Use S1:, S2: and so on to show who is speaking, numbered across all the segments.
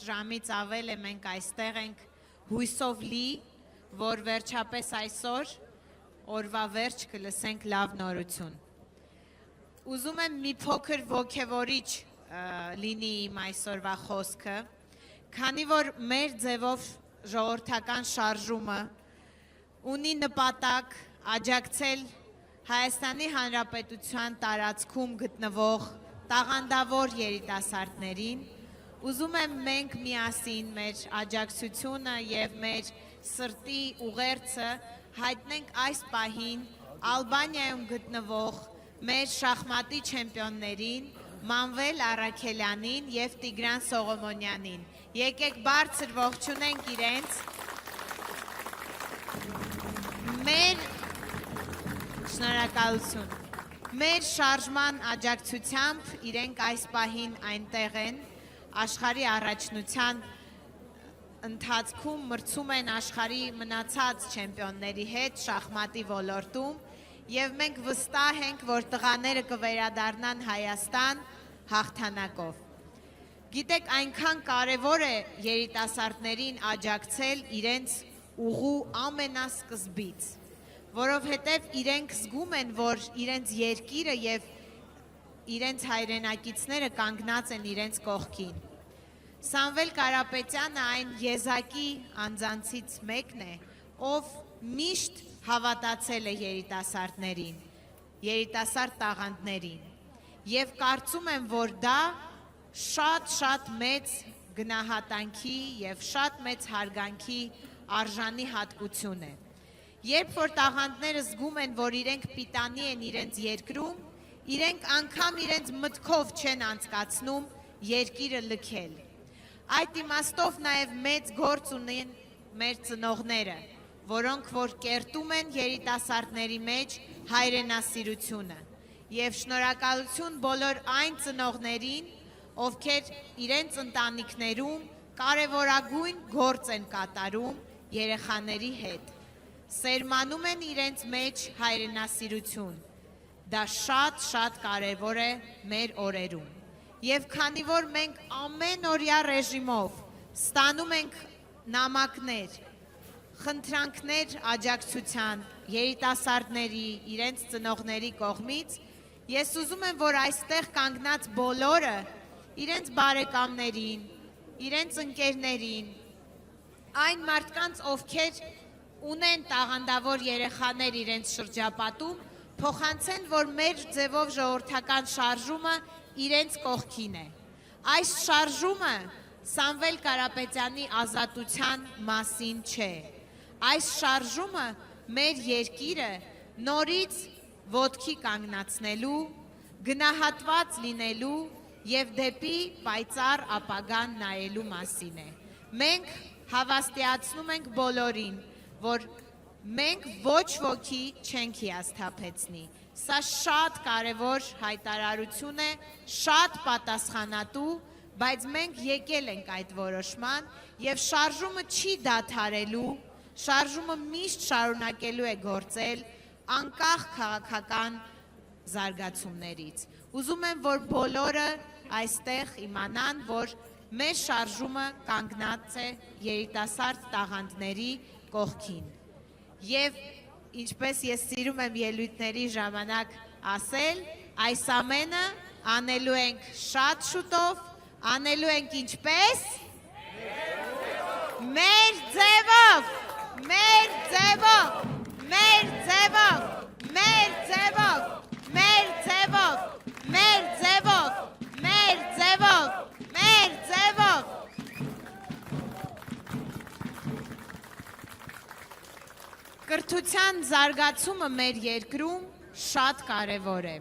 S1: ժամից ավել է մենք այստեղ ենք հույսով լի, որ վերջապես այսօր օրվա վերջ կլսենք լավ նորություն։ Ուզում եմ մի փոքր ոգևորիչ լինի իմ այսօրվա խոսքը, քանի որ մեր ձևով ժողովրդական շարժումը ունի նպատակ աջակցել Հայաստանի Հանրապետության տարածքում գտնվող տաղանդավոր երիտասարդներին, ուզում եմ մենք միասին մեր աջակցությունը և մեր սրտի ուղերձը հայտնենք այս պահին Ալբանիայում գտնվող մեր շախմատի չեմպիոններին Մանվել Առաքելյանին և Տիգրան Սողոմոնյանին։ Եկեք բարձր ողջունենք իրենց։ Շնորհակալություն։ Մեր շարժման աջակցությամբ իրենք այս պահին այնտեղ են, աշխարհի առաջնության ընթացքում մրցում են աշխարհի մնացած չեմպիոնների հետ շախմատի ոլորտում և մենք վստահ ենք, որ տղաները կվերադառնան Հայաստան հաղթանակով։ Գիտեք, այնքան կարևոր է երիտասարդներին աջակցել իրենց ուղու ամենասկզբից, որովհետև իրենք զգում են, որ իրենց երկիրը և իրենց հայրենակիցները կանգնած են իրենց կողքին։ Սամվել Կարապետյանը այն եզակի անձանցից մեկն է, ով միշտ հավատացել է երիտասարդներին, երիտասարդ տաղանդներին և կարծում եմ, որ դա շատ մեծ գնահատանքի և շատ մեծ հարգանքի արժանի հատկություն է։ Երբ որ տաղանդները զգում են, որ իրենք պիտանի են իրենց երկրում, իրենք անգամ իրենց մտքով չեն անցկացնում երկիրը լքել։ Այդ իմաստով նաև մեծ գործ ունեն մեր ծնողները, որոնք որ կերտում են երիտասարդների մեջ հայրենասիրությունը և շնորհակալություն բոլոր այն ծնողներին, ովքեր իրենց ընտանիքներում կարևորագույն գործ են կատարում երեխաների հետ, սերմանում են իրենց մեջ հայրենասիրություն, դա շատ կարևոր է մեր օրերում։ Եվ քանի որ մենք ամենօրյա ռեժիմով ստանում ենք նամակներ, խնդրանքներ աջակցության երիտասարդների, իրենց ծնողների կողմից, ես ուզում եմ, որ այստեղ կանգնած բոլորը իրենց բարեկամներին, իրենց ընկերներին, այն մարդկանց, ովքեր ունեն տաղանդավոր երեխաներ իրենց շրջապատում, փոխանցեն, որ մեր ձևով ժողովրդական շարժումը իրենց կողքին է։ Այս շարժումը Սամվել Կարապետյանի ազատության մասին չէ։ Այս շարժումը մեր երկիրը նորից ոտքի կանգնացնելու, գնահատված լինելու և դեպի պայծառ ապագան նայելու մասին է։ Մենք հավաստիացնում ենք բոլորին, որ մենք ոչ ոքի չենք հիասթափեցնի։ Սա շատ կարևոր հայտարարություն է, շատ պատասխանատու, բայց մենք եկել ենք այդ որոշման և շարժումը չի դադարելու, շարժումը միշտ շարունակելու է գործել անկախ քաղաքական զարգացումներից։ Ուզում եմ, որ բոլորը այստեղ իմանան, որ մեր շարժումը կանգնած է երիտասարդ տաղանդների կողքին։ Եվ ինչպես ես սիրում եմ ելույթների ժամանակ ասել, այս ամենը անելու ենք շատ շուտով, անելու ենք ինչպես? Մեր ձևով, մեր ձևով, մեր ձևով, մեր ձևով, մեր ձևով, մեր ձևով, մեր ձևով, մեր ձևով։ Կրթության զարգացումը մեր երկրում շատ կարևոր է։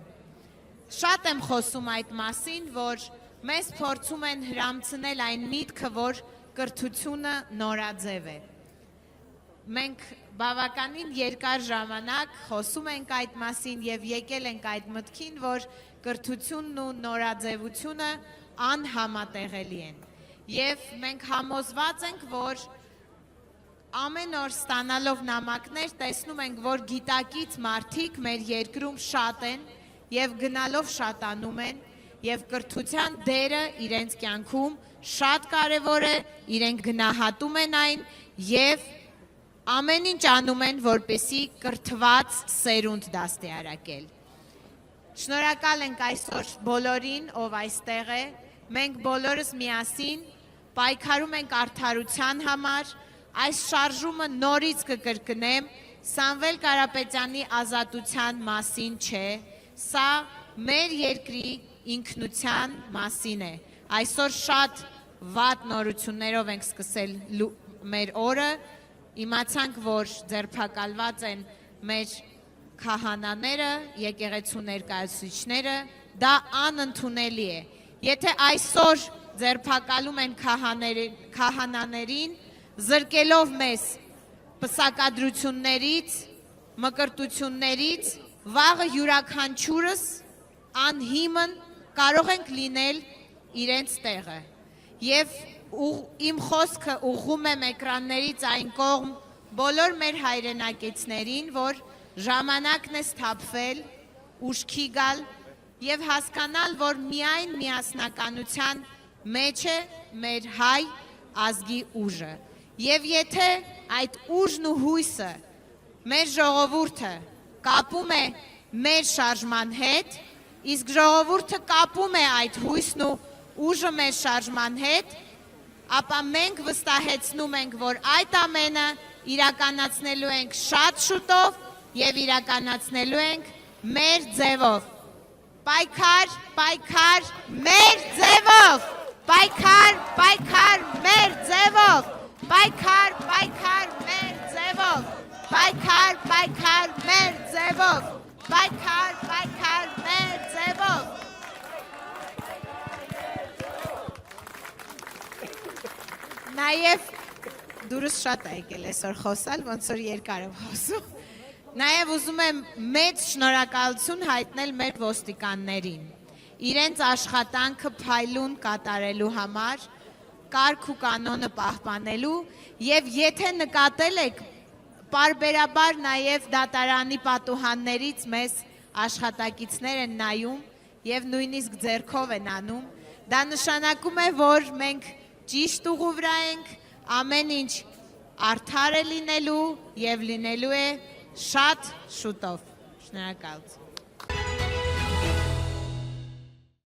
S1: Շատ եմ խոսում այդ մասին, որ մեզ փորձում են հրամցնել այն միտքը, որ կրթությունը նորաձև է։ Մենք բավականին երկար ժամանակ խոսում ենք այդ մասին և եկել ենք այդ մտքին, որ կրթությունն ու նորաձևությունը անհամատեղելի են։ Եվ մենք համոզված ենք, որ ամեն օր ստանալով նամակներ տեսնում ենք, որ գիտակից մարդիկ մեր երկրում շատ են և գնալով շատանում են եւ կրթության դերը իրենց կյանքում շատ կարեւոր է, իրենք գնահատում են այն եւ ամեն ինչ անում են, որպեսզի կրթված սերունդ դաստիարակել։ Շնորհակալ ենք այսօր բոլորին, ով այստեղ է։ Մենք բոլորս միասին պայքարում ենք արդարության համար։ Այս շարժումը նորից կկրկնեմ, Սամվել Կարապետյանի ազատության մասին չէ, սա մեր երկրի ինքնության մասին է։ Այսօր շատ վատ նորություններով ենք սկսել մեր օրը, իմացանք, որ ձերբակալված են մեր քահանաները, եկեղեցու ներկայացուցիչները, դա անընդունելի է։ Եթե այսօր ձերբակալում են քահանաներին, զրկելով մեզ պսակադրություններից, մկրտություններից, վաղը յուրաքանչյուրս անհիմն կարող ենք լինել իրենց տեղը։ Եվ իմ խոսքը ուղղում եմ էկրաններից այն կողմ բոլոր մեր հայրենակիցներին, որ ժամանակն է սթափվել, ուշքի գալ եւ հասկանալ, որ միայն միասնականության մեջ է մեր հայ ազգի ուժը։ Եվ եթե այդ ուժն ու հույսը մեր ժողովուրդը կապում է մեր շարժման հետ, իսկ ժողովուրդը կապում է այդ հույսն ու ուժը մեր շարժման հետ, ապա մենք վստահեցնում ենք, որ այդ ամենը իրականացնելու ենք շատ շուտով եւ իրականացնելու ենք մեր ձևով։ Պայքար, պայքար մեր ձևով։ Պայքար, պայքար մեր ձևով։ Պայքար, պայքար մեր ձևով։ Պայքար, պայքար մեր ձևով։ Պայքար, պայքար մեր ձևով։ Նաև դուրս շատ է եկել այսօր խոսալ, ոնց որ երկար եմ խոսում։ Նաև ուզում եմ մեծ շնորհակալություն հայտնել մեր ոստիկաններին։ Իրենց աշխատանքը փայլուն կատարելու համար, կարգ ու կանոնը պահպանելու եւ եթե նկատել եք, պարբերաբար նաև դատարանի պատուհաններից մեզ աշխատակիցներ են նայում եւ նույնիսկ ձեռքով են անում, դա նշանակում է, որ մենք ճիշտ ուղու վրա ենք, ամեն ինչ արդար է լինելու եւ լինելու է շատ շուտով։ Շնորհակալություն։